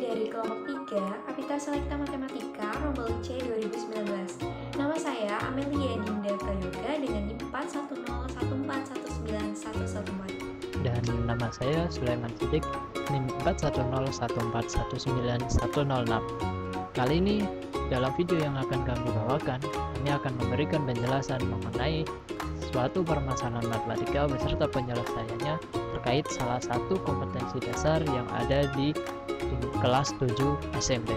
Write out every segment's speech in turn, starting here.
dari kelompok 3, Kapita Selekta Matematika, Rombel C 2019. Nama saya Amelia Dinda Prayoga dengan NIM 41014191114. Dan nama saya Sulaiman Sidik, NIM 41014191106. Kali ini dalam video yang akan kami bawakan, kami akan memberikan penjelasan mengenai suatu permasalahan matematika beserta penyelesaiannya terkait salah satu kompetensi dasar yang ada di kelas 7 SMP.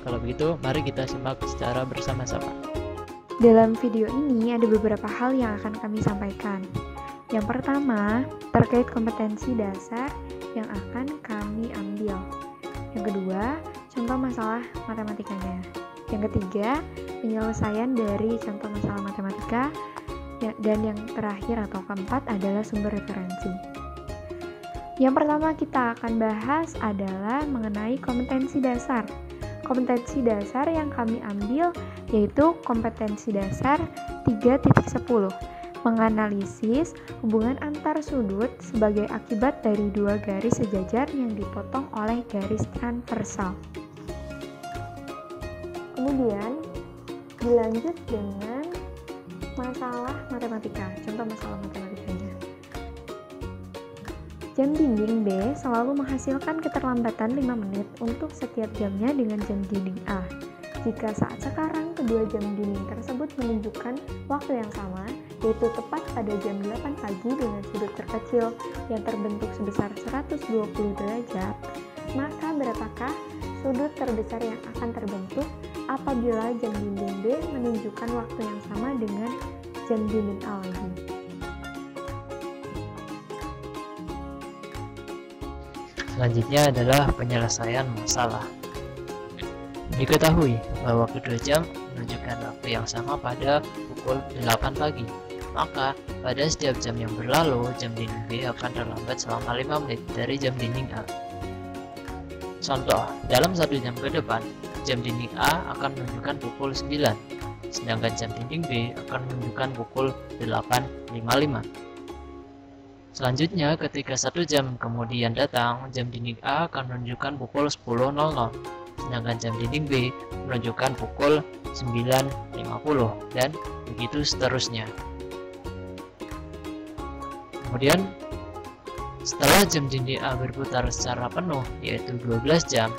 Kalau begitu, mari kita simak secara bersama-sama. Dalam video ini ada beberapa hal yang akan kami sampaikan. Yang pertama, terkait kompetensi dasar yang akan kami ambil. Yang kedua, contoh masalah matematikanya. Yang ketiga, penyelesaian dari contoh masalah matematika. Dan yang terakhir atau keempat adalah sumber referensi. Yang pertama kita akan bahas adalah mengenai kompetensi dasar. Kompetensi dasar yang kami ambil yaitu kompetensi dasar 3.10, menganalisis hubungan antar sudut sebagai akibat dari dua garis sejajar yang dipotong oleh garis transversal. Kemudian dilanjut dengan masalah matematika, contoh masalah matematikanya. Jam dinding B selalu menghasilkan keterlambatan 5 menit untuk setiap jamnya dengan jam dinding A. Jika saat sekarang kedua jam dinding tersebut menunjukkan waktu yang sama, yaitu tepat pada jam 8 pagi dengan sudut terkecil yang terbentuk sebesar 120 derajat, maka berapakah sudut terbesar yang akan terbentuk apabila jam dinding B menunjukkan waktu yang sama dengan jam dinding A lagi? Selanjutnya adalah penyelesaian masalah. Diketahui bahwa kedua jam menunjukkan waktu yang sama pada pukul 8 pagi. Maka pada setiap jam yang berlalu, jam dinding B akan terlambat selama 5 menit dari jam dinding A. Contoh, dalam 1 jam ke depan, jam dinding A akan menunjukkan pukul 9, sedangkan jam dinding B akan menunjukkan pukul 8.55. Selanjutnya, ketika 1 jam kemudian datang, jam dinding A akan menunjukkan pukul 10.00, sedangkan jam dinding B menunjukkan pukul 9.50, dan begitu seterusnya. Kemudian, setelah jam dinding A berputar secara penuh, yaitu 12 jam,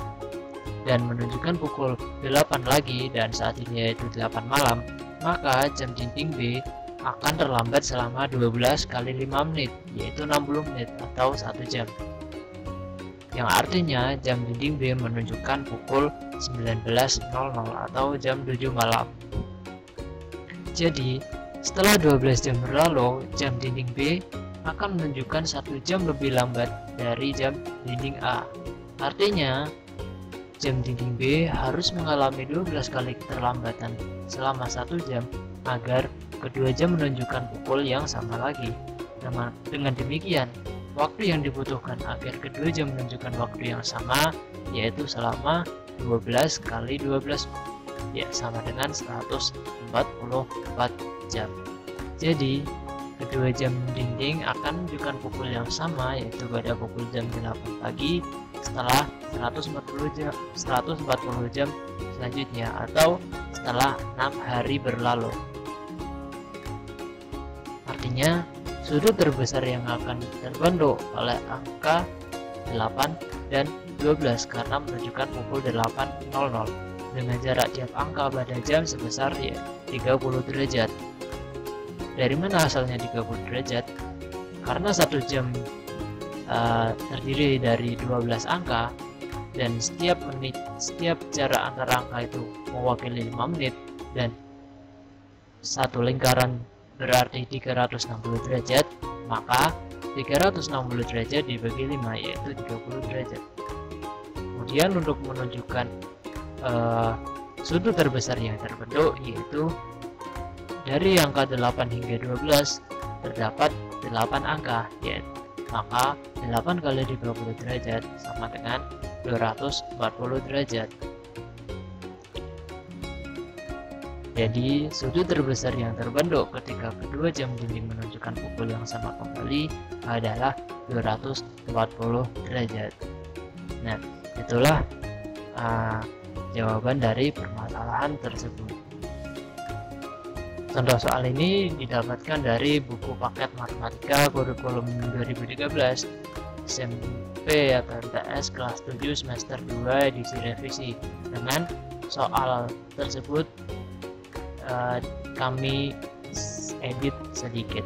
dan menunjukkan pukul 8 lagi, dan saat ini yaitu 8 malam, maka jam dinding B akan terlambat selama 12 kali 5 menit, yaitu 60 menit atau 1 jam. Yang artinya jam dinding B menunjukkan pukul 19.00 atau jam 7 malam. Jadi, setelah 12 jam berlalu, jam dinding B akan menunjukkan 1 jam lebih lambat dari jam dinding A. Artinya, jam dinding B harus mengalami 12 kali keterlambatan selama 1 jam agar kedua jam menunjukkan pukul yang sama lagi. Dengan demikian, waktu yang dibutuhkan agar kedua jam menunjukkan waktu yang sama yaitu selama 12 kali 12, ya sama dengan 144 jam. Jadi, kedua jam dinding akan menunjukkan pukul yang sama yaitu pada pukul jam 8 pagi setelah 140 jam selanjutnya atau setelah 6 hari berlalu. Artinya, sudut terbesar yang akan terbentuk oleh angka 8 dan 12 karena menunjukkan pukul 8.00 dengan jarak tiap angka pada jam sebesar 30 derajat. Dari mana asalnya 30 derajat? Karena 1 jam terdiri dari 12 angka dan setiap jarak antara angka itu mewakili 5 menit dan satu lingkaran berarti 360 derajat, maka 360 derajat dibagi 5 yaitu 30 derajat. Kemudian untuk menunjukkan sudut terbesar yang terbentuk yaitu dari angka 8 hingga 12 terdapat 8 angka, yaitu maka 8 kali 30 derajat sama dengan 240 derajat. Jadi, sudut terbesar yang terbentuk ketika kedua jam dinding menunjukkan pukul yang sama kembali adalah 240 derajat. Nah, Itulah jawaban dari permasalahan tersebut. Contoh soal ini didapatkan dari buku paket matematika kurikulum 2013 SMP atau MTS kelas 7 semester 2 edisi revisi. Dengan soal tersebut kami edit sedikit.